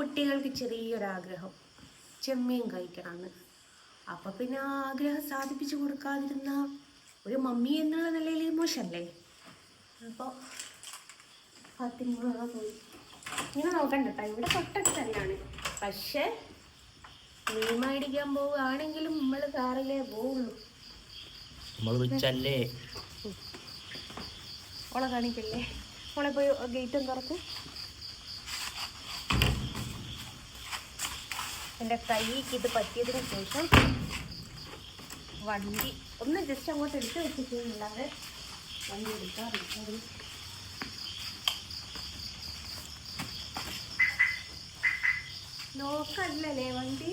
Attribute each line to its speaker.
Speaker 1: കുട്ടികൾക്ക് ചെറിയൊരാഗ്രഹം ചെമ്മീൻ കഴിക്കണമെന്ന്. അപ്പം പിന്നെ ആ ആഗ്രഹം സാധിപ്പിച്ചു കൊടുക്കാതിരുന്ന ഒരു മമ്മി എന്നുള്ള നിലയിൽ മോശമല്ലേ? അപ്പോൾ ഫാത്തിമ പോയി. ഇങ്ങനെ നോക്കണ്ട കേട്ടോ, ഇവിടെ തൊട്ടടുത്ത് തന്നെയാണ്. പക്ഷേ മീൻ മേടിക്കാൻ പോവുകയാണെങ്കിലും നമ്മൾ കാറിലേ പോവുള്ളൂ. ഓളെ കാണിക്കല്ലേ, ഓളെ പോയി ഗേറ്റും തുറക്ക്. എൻ്റെ കൈക്ക് ഇത് പറ്റിയതിന് ശേഷം വണ്ടി ഒന്ന് ജസ്റ്റ് അങ്ങോട്ട് എടുത്ത് വെച്ചിട്ടുള്ളതെ വണ്ടി എടുക്കാറില്ല. നോക്കല്ലേ വണ്ടി.